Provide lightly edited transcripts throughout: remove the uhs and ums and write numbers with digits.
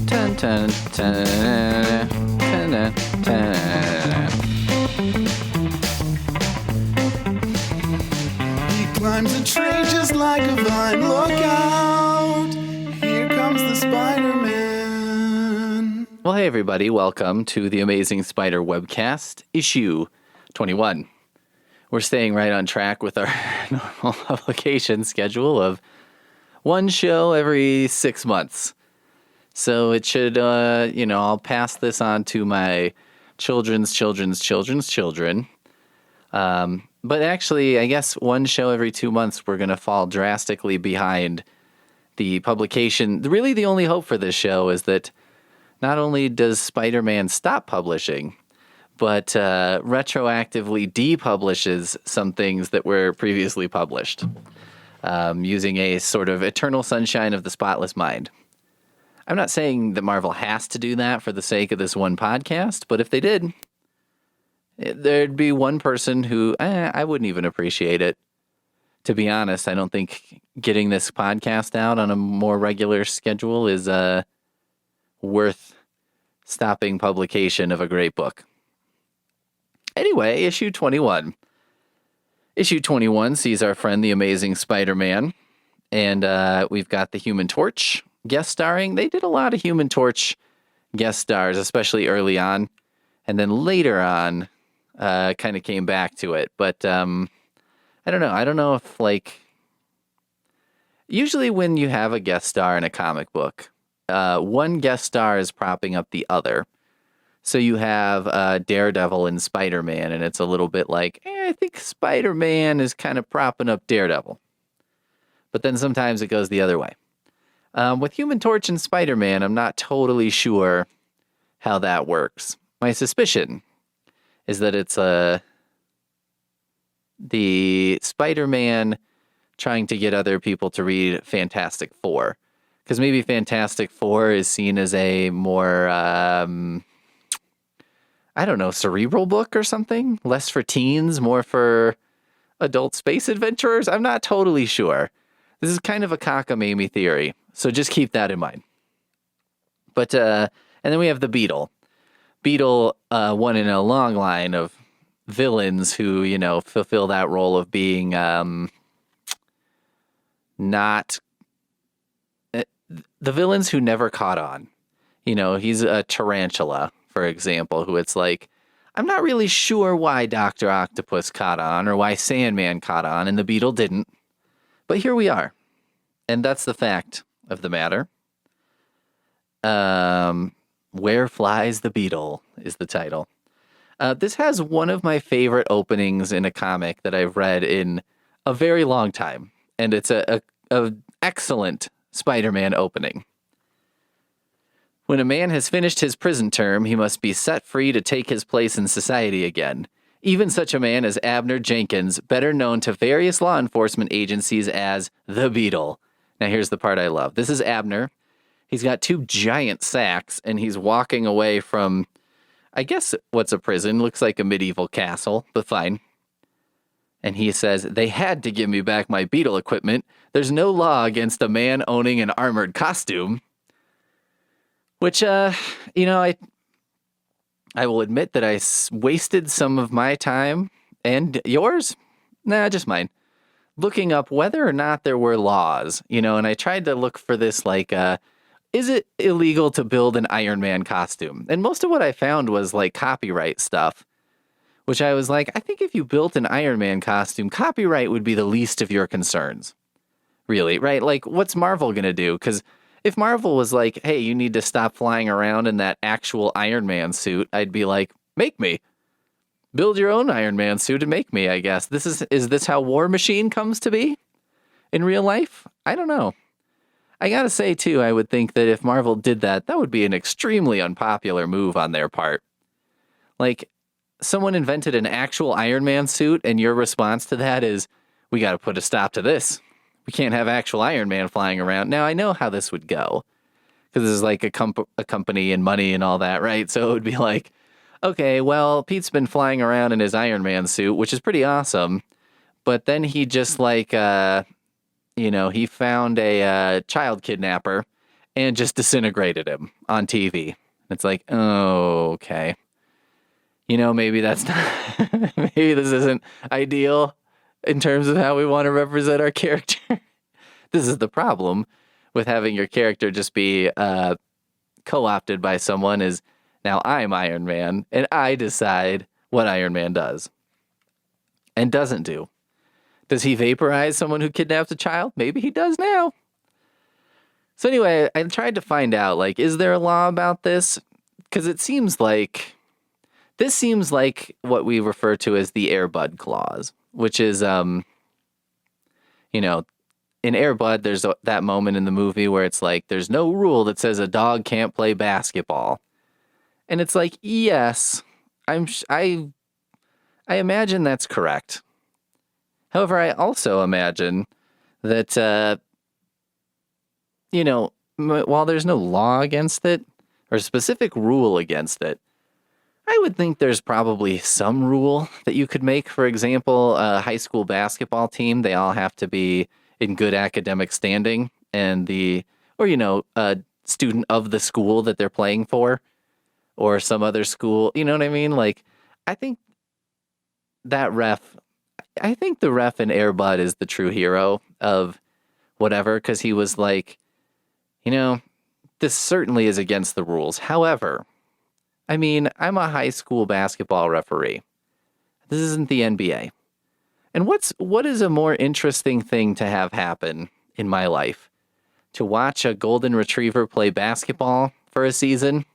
Tan, tan, tan, tan, tan. He climbs a tree just like a vine. Look out! Here comes the Spider-Man. Well, hey everybody, welcome to the Amazing Spider webcast, issue 21. We're staying right on track with our normal publication schedule of one show every 6 months. So it should, I'll pass this on to my children's children. But actually, I guess one show every 2 months, we're going to fall drastically behind the publication. Really, the only hope for this show is that not only does Spider-Man stop publishing, but retroactively depublishes some things that were previously published, using a sort of eternal sunshine of the spotless mind. I'm not saying that Marvel has to do that for the sake of this one podcast, but if they did, there'd be one person who I wouldn't even appreciate it. To be honest, I don't think getting this podcast out on a more regular schedule is worth stopping publication of a great book. Anyway, issue 21. Issue 21 sees our friend the Amazing Spider-Man, and we've got the Human Torch guest starring. They did a lot of Human Torch guest stars, especially early on, and then later on kind of came back to it. But I don't know. I don't know if, usually when you have a guest star in a comic book, one guest star is propping up the other. So you have Daredevil and Spider-Man, and it's a little bit like, I think Spider-Man is kind of propping up Daredevil. But then sometimes it goes the other way. With Human Torch and Spider-Man, I'm not totally sure how that works. My suspicion is that it's the Spider-Man trying to get other people to read Fantastic Four. Because maybe Fantastic Four is seen as a more, cerebral book or something? Less for teens, more for adult space adventurers? I'm not totally sure. This is kind of a cockamamie theory, so just keep that in mind. But, and then we have the Beetle. Beetle, one in a long line of villains who, fulfill that role of being not... the villains who never caught on. He's a tarantula, for example, who it's like, I'm not really sure why Dr. Octopus caught on or why Sandman caught on and the Beetle didn't. But here we are. And that's the fact of the matter. Where Flies the Beetle is the title. This has one of my favorite openings in a comic that I've read in a very long time. And it's a excellent Spider-Man opening. When a man has finished his prison term, he must be set free to take his place in society again. Even such a man as Abner Jenkins, better known to various law enforcement agencies as the Beetle. Now here's the part I love. This is Abner. He's got two giant sacks, and he's walking away from, I guess, what's a prison? Looks like a medieval castle, but fine. And he says, they had to give me back my Beetle equipment. There's no law against a man owning an armored costume. Which, I will admit that I wasted some of my time, and yours? Nah, just mine, looking up whether or not there were laws, and I tried to look for this, is it illegal to build an Iron Man costume? And most of what I found was, copyright stuff, which I was like, I think if you built an Iron Man costume, copyright would be the least of your concerns. Really, right? What's Marvel going to do? Because if Marvel was like, hey, you need to stop flying around in that actual Iron Man suit, I'd be like, make me. Build your own Iron Man suit and make me, I guess. Is this how War Machine comes to be in real life? I don't know. I gotta say, too, I would think that if Marvel did that, that would be an extremely unpopular move on their part. Someone invented an actual Iron Man suit, and your response to that is, we gotta put a stop to this. We can't have actual Iron Man flying around. Now, I know how this would go, because this is a company and money and all that, right? So it would be like, okay, well, Pete's been flying around in his Iron Man suit, which is pretty awesome, but then he just he found a child kidnapper and just disintegrated him on TV. It's like, oh, okay. Maybe that's not, maybe this isn't ideal in terms of how we want to represent our character. This is the problem with having your character just be co-opted by someone is now I'm Iron Man and I decide what Iron Man does and doesn't do. Does he vaporize someone who kidnaps a child? Maybe he does now. So anyway, I tried to find out, is there a law about this? Because this seems like what we refer to as the Air Bud clause, which is, in Air Bud, there's that moment in the movie where it's like, there's no rule that says a dog can't play basketball. And it's like, yes, I imagine that's correct. However, I also imagine that, while there's no law against it or specific rule against it, I would think there's probably some rule that you could make. For example, a high school basketball team, they all have to be in good academic standing and a student of the school that they're playing for or some other school. You know what I mean? I think the ref in Air Bud is the true hero of whatever, because he was like, this certainly is against the rules. However, I'm a high school basketball referee. This isn't the NBA. And what is a more interesting thing to have happen in my life? To watch a golden retriever play basketball for a season?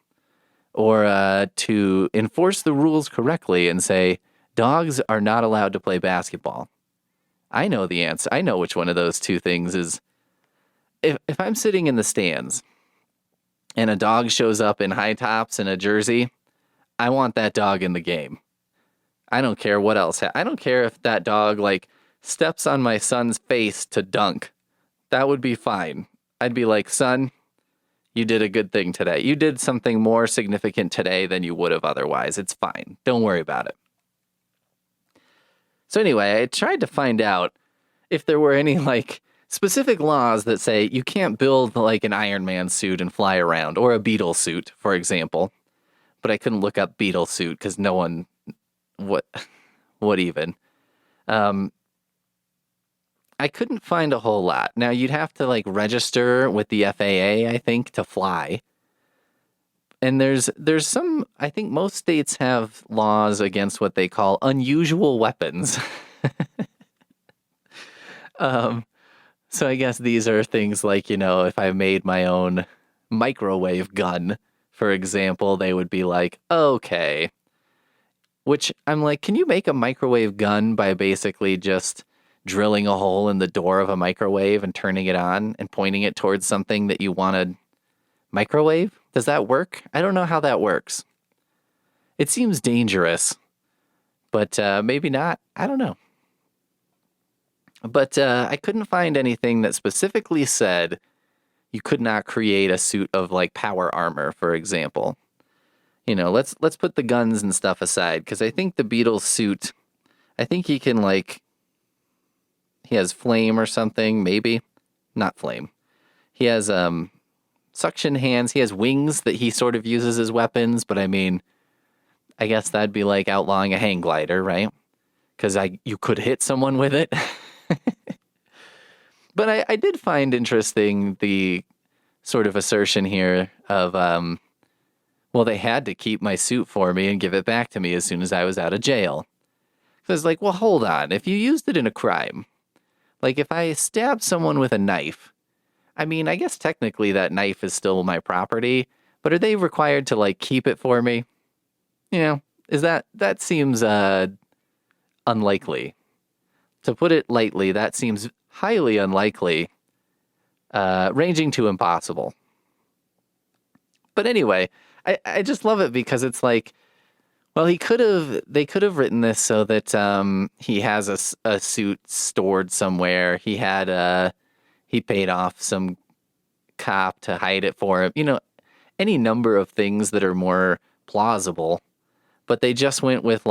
Or to enforce the rules correctly and say, dogs are not allowed to play basketball? I know the answer. I know which one of those two things is. If I'm sitting in the stands and a dog shows up in high tops and a jersey, I want that dog in the game. I don't care what else. I don't care if that dog steps on my son's face to dunk. That would be fine. I'd be like, son, you did a good thing today. You did something more significant today than you would have otherwise. It's fine. Don't worry about it. So anyway, I tried to find out if there were any specific laws that say you can't build an Iron Man suit and fly around, or a Beetle suit, for example. But I couldn't look up Beetle suit because no one, what even? I couldn't find a whole lot. Now you'd have to register with the FAA, I think, to fly. And there's some, I think most states have laws against what they call unusual weapons. So I guess these are things if I made my own microwave gun, for example, they would be like, okay. Which I'm like, can you make a microwave gun by basically just drilling a hole in the door of a microwave and turning it on and pointing it towards something that you want to microwave? Does that work? I don't know how that works. It seems dangerous, but maybe not. I don't know. But I couldn't find anything that specifically said you could not create a suit of power armor, for example. Let's put the guns and stuff aside, because I think the Beetle's suit, I think he can he has flame or something, maybe. Not flame. He has suction hands. He has wings that he sort of uses as weapons, but I guess that'd be like outlawing a hang glider, right? Because you could hit someone with it. But I did find interesting the sort of assertion here of, they had to keep my suit for me and give it back to me as soon as I was out of jail. So it's well, hold on. If you used it in a crime, if I stabbed someone with a knife, I guess technically that knife is still my property, but are they required to keep it for me? Is that seems unlikely. To put it lightly, that seems highly unlikely, ranging to impossible. But anyway, I just love it because it's they could have written this so that he has a suit stored somewhere. He paid off some cop to hide it for him. Any number of things that are more plausible. But they just went with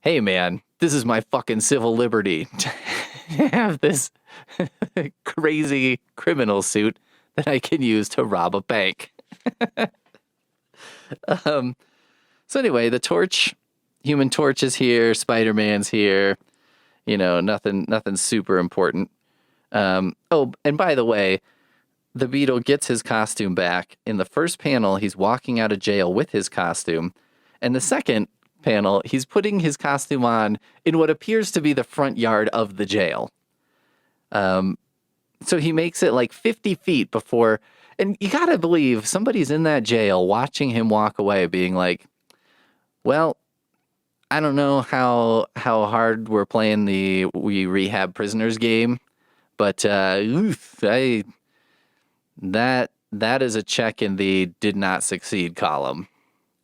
hey man, this is my fucking civil liberty to have this crazy criminal suit that I can use to rob a bank. So anyway, the Torch, Human Torch is here, Spider-Man's here. Nothing super important. Oh, and by the way, the Beetle gets his costume back. In the first panel, he's walking out of jail with his costume. And the second panel, he's putting his costume on in what appears to be the front yard of the jail. So he makes it like 50 feet before, and you gotta believe somebody's in that jail watching him walk away being like, well, I don't know how hard we're playing we rehab prisoners game, but that is a check in the did not succeed column.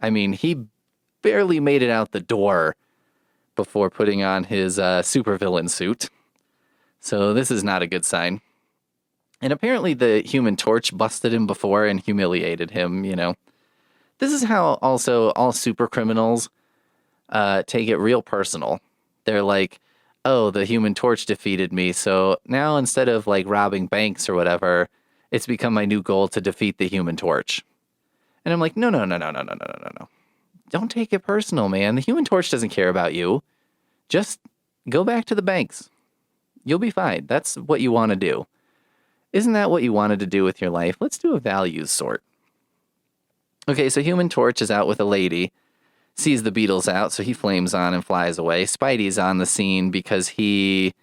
I mean, he barely made it out the door before putting on his supervillain suit. So this is not a good sign. And apparently the Human Torch busted him before and humiliated him, This is how also all super criminals take it real personal. They're like, oh, the Human Torch defeated me, so now instead of like robbing banks or whatever, it's become my new goal to defeat the Human Torch. And I'm like, no. Don't take it personal, man. The Human Torch doesn't care about you. Just go back to the banks. You'll be fine. That's what you want to do. Isn't that what you wanted to do with your life? Let's do a values sort. Okay, so Human Torch is out with a lady, sees the Beetle's out, so he flames on and flies away. Spidey's on the scene because he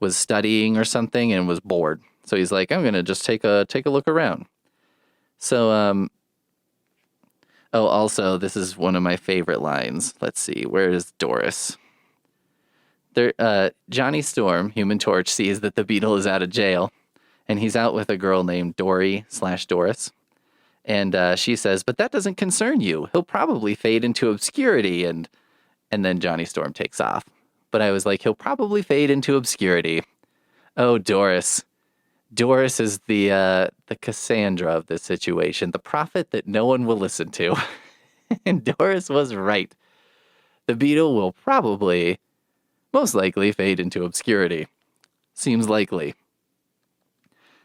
was studying or something and was bored. So he's like, I'm going to just take a look around. So, also, this is one of my favorite lines. Let's see, where is Doris? Johnny Storm, Human Torch, sees that the Beetle is out of jail, and he's out with a girl named Dory/Doris. And she says, but that doesn't concern you. He'll probably fade into obscurity. And then Johnny Storm takes off. But I was like, he'll probably fade into obscurity. Oh, Doris. Doris is the Cassandra of this situation, the prophet that no one will listen to. And Doris was right. The Beetle will probably, most likely, fade into obscurity. Seems likely.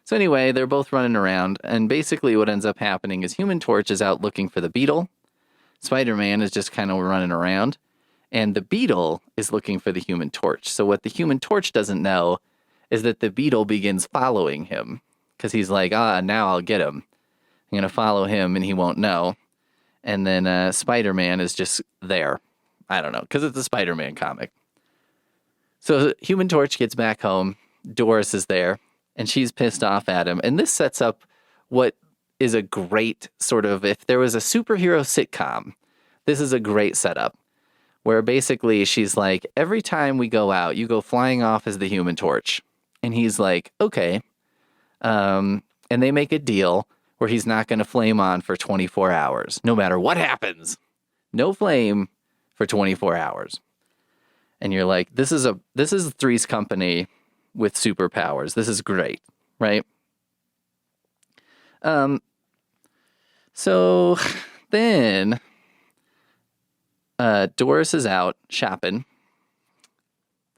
So anyway, they're both running around, and basically what ends up happening is Human Torch is out looking for the Beetle. Spider-Man is just kind of running around, and the Beetle is looking for the Human Torch. So what the Human Torch doesn't know is that the Beetle begins following him, because he's like, now I'll get him. I'm going to follow him, and he won't know. And then Spider-Man is just there. I don't know, because it's a Spider-Man comic. So Human Torch gets back home. Doris is there. And she's pissed off at him. And this sets up what is a great sort of, if there was a superhero sitcom, this is a great setup. Where basically she's like, every time we go out, you go flying off as the Human Torch. And he's like, okay. And they make a deal where he's not going to flame on for 24 hours. No matter what happens. No flame for 24 hours. And you're like, this is Three's Company with superpowers. This is great, right? So then Doris is out shopping,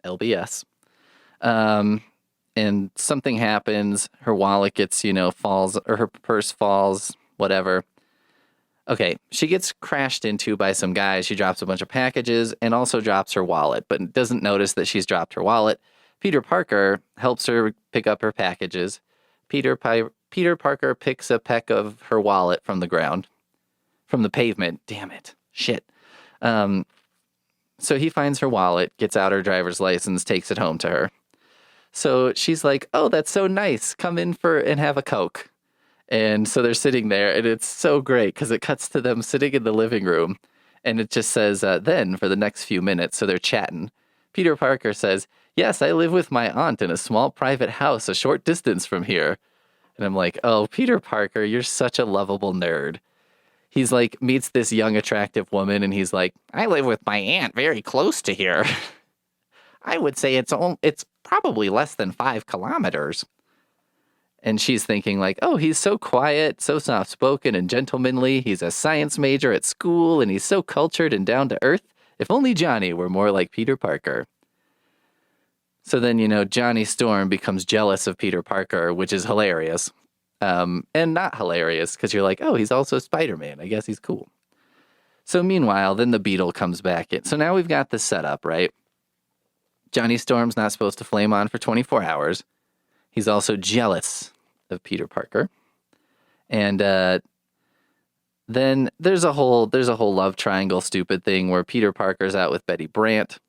LBS, and something happens. Her wallet gets, falls, or her purse falls, whatever. Okay, she gets crashed into by some guys. She drops a bunch of packages and also drops her wallet, but doesn't notice that she's dropped her wallet. Peter Parker helps her pick up her packages. Peter Parker picks a peck of her wallet from the ground. From the pavement. Damn it. Shit. So he finds her wallet, gets out her driver's license, takes it home to her. So she's like, oh, that's so nice. Come in and have a Coke. And so they're sitting there, and it's so great because it cuts to them sitting in the living room. And it just says, then for the next few minutes. So they're chatting. Peter Parker says, yes, I live with my aunt in a small private house a short distance from here. And I'm like, oh, Peter Parker, you're such a lovable nerd. He's like, meets this young, attractive woman, and he's like, I live with my aunt very close to here. I would say it's probably less than 5 kilometers. And she's thinking like, oh, he's so quiet, so soft-spoken and gentlemanly. He's a science major at school, and he's so cultured and down to earth. If only Johnny were more like Peter Parker. So then, Johnny Storm becomes jealous of Peter Parker, which is hilarious. And not hilarious because you're like, oh, he's also Spider-Man. I guess he's cool. So meanwhile, then the Beetle comes back in. So now we've got this set up, right? Johnny Storm's not supposed to flame on for 24 hours. He's also jealous of Peter Parker. And then there's a whole love triangle stupid thing where Peter Parker's out with Betty Brant.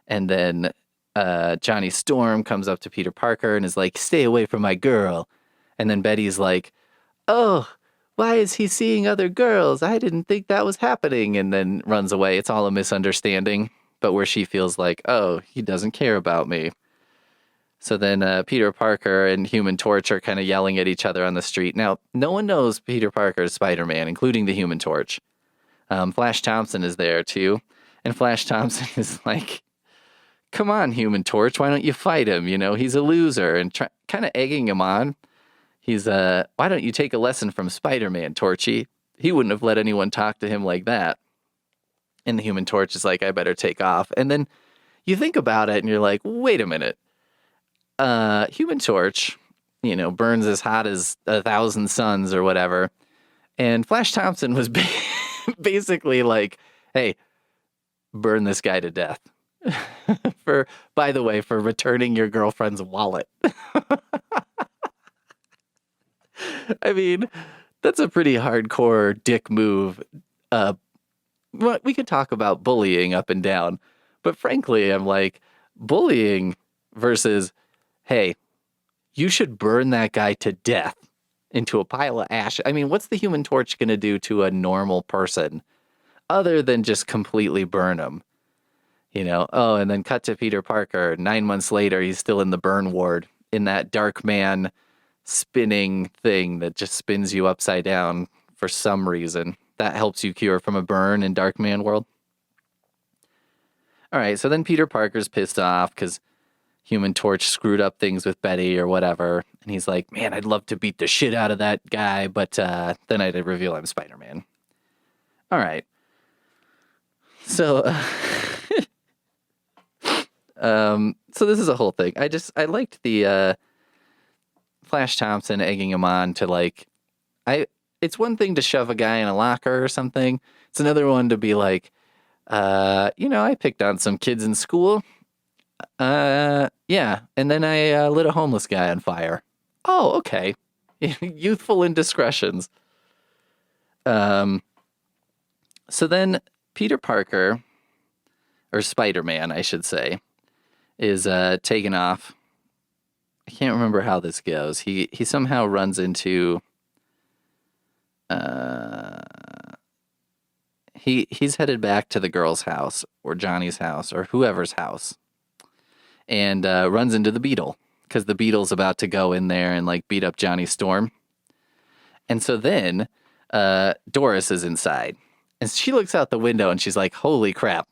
And then Johnny Storm comes up to Peter Parker and is like, stay away from my girl. And then Betty's like, oh, why is he seeing other girls? I didn't think that was happening. And then runs away. It's all a misunderstanding. But where she feels like, oh, he doesn't care about me. So then Peter Parker and Human Torch are kind of yelling at each other on the street. Now, no one knows Peter Parker is Spider-Man, including the Human Torch. Flash Thompson is there, too. And Flash Thompson is like, come on, Human Torch, why don't you fight him? You know, he's a loser. And kind of egging him on. He's, why don't you take a lesson from Spider-Man, Torchy? He wouldn't have let anyone talk to him like that. And the Human Torch is like, I better take off. And then you think about it and you're like, wait a minute. Human Torch, you know, burns as hot as 1,000 suns or whatever. And Flash Thompson was basically like, hey, burn this guy to death. By the way, for returning your girlfriend's wallet. I mean, that's a pretty hardcore dick move. We could talk about bullying up and down, but frankly, I'm like, bullying versus, hey, you should burn that guy to death into a pile of ash. I mean, what's the Human Torch going to do to a normal person other than just completely burn him? You know, oh, and then cut to Peter Parker. 9 months later, he's still in the burn ward in that Dark Man spinning thing that just spins you upside down for some reason. That helps you cure from a burn in Dark Man world. All right, so then Peter Parker's pissed off because Human Torch screwed up things with Betty or whatever. And he's like, man, I'd love to beat the shit out of that guy, but then I'd reveal I'm Spider-Man. All right. So, so this is a whole thing. I liked the Flash Thompson egging him on to like, it's one thing to shove a guy in a locker or something. It's another one to be like, you know, I picked on some kids in school. Yeah. And then I lit a homeless guy on fire. Oh, okay. Youthful indiscretions. So then Peter Parker, or Spider-Man, I should say, is taken off. I can't remember how this goes. He somehow runs into he's headed back to the girl's house or Johnny's house or whoever's house and runs into the Beetle because the Beetle's about to go in there and like beat up Johnny Storm. And so then Doris is inside and she looks out the window and she's like, holy crap,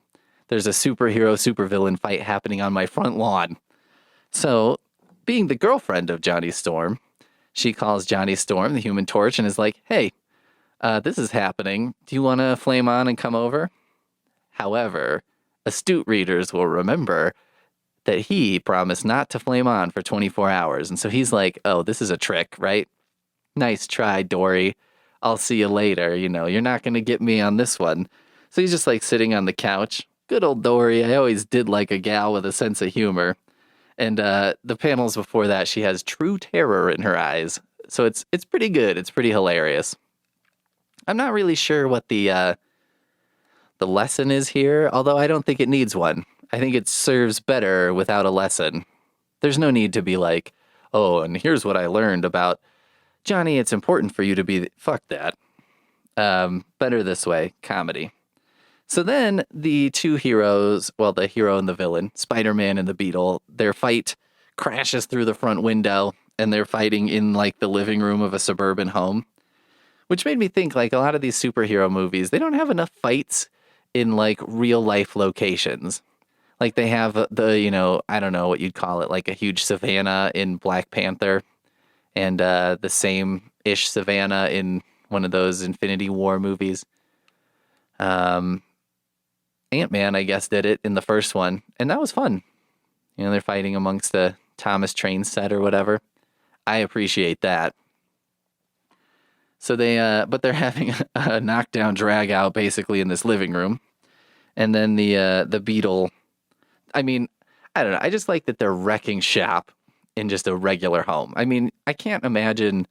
there's a superhero supervillain fight happening on my front lawn. So being the girlfriend of Johnny Storm, she calls Johnny Storm, the Human Torch, and is like, hey, this is happening. Do you want to flame on and come over? However, astute readers will remember that he promised not to flame on for 24 hours. And so he's like, oh, this is a trick, right? Nice try, Dory. I'll see you later. You know, you're not going to get me on this one. So he's just like sitting on the couch. Good old Dory. I always did like a gal with a sense of humor. And the panels before that, she has true terror in her eyes. So it's pretty good. It's pretty hilarious. I'm not really sure what the lesson is here, although I don't think it needs one. I think it serves better without a lesson. There's no need to be like, oh, and here's what I learned about Johnny. It's important for you to be... Fuck that. Better this way. Comedy. So then the two heroes, well, the hero and the villain, Spider-Man and the Beetle, their fight crashes through the front window and they're fighting in like the living room of a suburban home, which made me think like a lot of these superhero movies, they don't have enough fights in like real life locations. Like they have the, you know, I don't know what you'd call it, like a huge savanna in Black Panther and the same-ish savanna in one of those Infinity War movies. Ant-Man, I guess, did it in the first one, and that was fun. You know, they're fighting amongst the Thomas train set or whatever. I appreciate that. So but they're having a knockdown drag out basically in this living room. And then the Beetle, I mean, I don't know. I just like that they're wrecking shop in just a regular home. I mean, I can't imagine,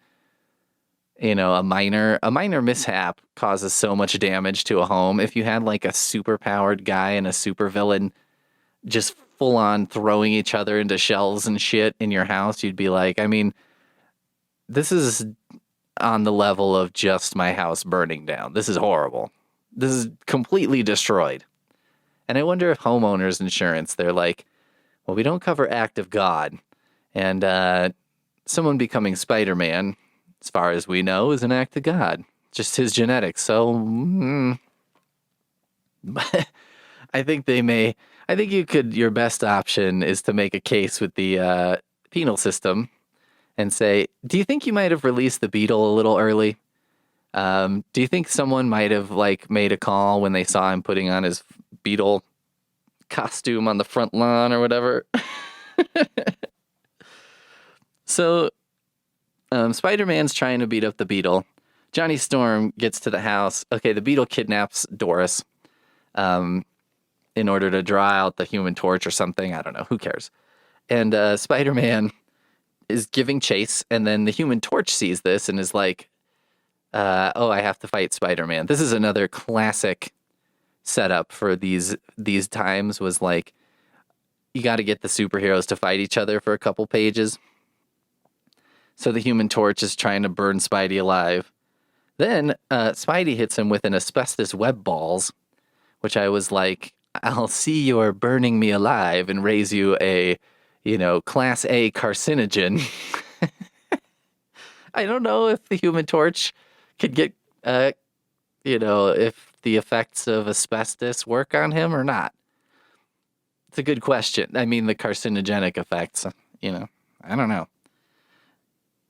a minor mishap causes so much damage to a home. If you had like a super powered guy and a super villain just full on throwing each other into shelves and shit in your house, you'd be like, I mean, this is on the level of just my house burning down. This is horrible. This is completely destroyed. And I wonder if homeowners insurance, they're like, well, we don't cover act of God. And someone becoming Spider-Man, as far as we know, is an act of God. Just his genetics. So, I think your best option is to make a case with the penal system and say, do you think you might have released the Beetle a little early? Do you think someone might have made a call when they saw him putting on his Beetle costume on the front lawn or whatever? So, Spider-Man's trying to beat up the Beetle. Johnny Storm gets to the house. Okay, the Beetle kidnaps Doris in order to draw out the Human Torch or something. I don't know. Who cares? And Spider-Man is giving chase, and then the Human Torch sees this and is like, I have to fight Spider-Man. This is another classic setup for these times, was like, you got to get the superheroes to fight each other for a couple pages. So the Human Torch is trying to burn Spidey alive. Then Spidey hits him with an asbestos web balls, which I was like, I'll see you're burning me alive and raise you a, Class A carcinogen. I don't know if the Human Torch could get, if the effects of asbestos work on him or not. It's a good question. I mean, the carcinogenic effects, I don't know.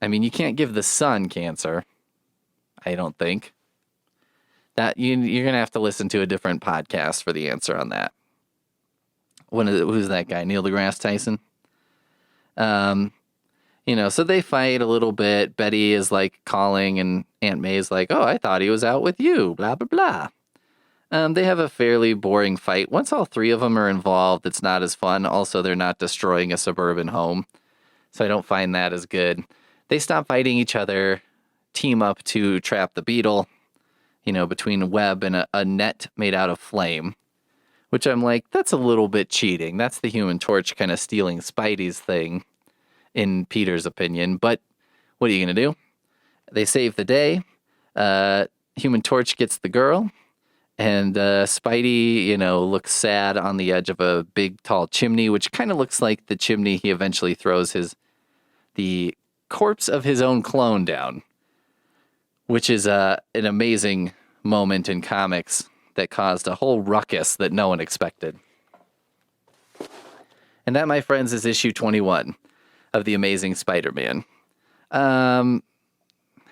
I mean, you can't give the sun cancer, I don't think. That you're going to have to listen to a different podcast for the answer on that. Who's that guy? Neil deGrasse Tyson? So they fight a little bit. Betty is calling, and Aunt May's like, oh, I thought he was out with you, blah, blah, blah. They have a fairly boring fight. Once all three of them are involved, it's not as fun. Also, they're not destroying a suburban home, so I don't find that as good. They stop fighting each other, team up to trap the Beetle, between a web and a net made out of flame, which I'm like, that's a little bit cheating. That's the Human Torch kind of stealing Spidey's thing, in Peter's opinion. But what are you going to do? They save the day. Human Torch gets the girl, and Spidey, looks sad on the edge of a big, tall chimney, which kind of looks like the chimney he eventually throws the corpse of his own clone down, which is an amazing moment in comics that caused a whole ruckus that no one expected. And that, my friends, is issue 21 of The Amazing Spider-Man. How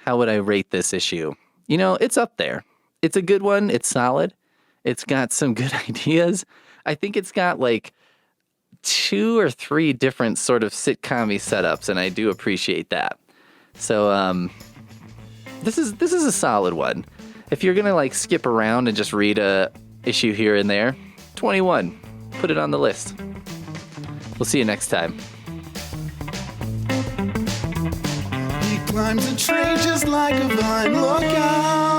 would I rate this issue? It's up there. It's a good one. It's solid. It's got some good ideas. I think it's got 2 or 3 different sort of sitcom-y setups, and I do appreciate that. So, this is a solid one. If you're gonna skip around and just read a issue here and there, 21, put it on the list. We'll see you next time. He climbs a tree just like a vine. Look out!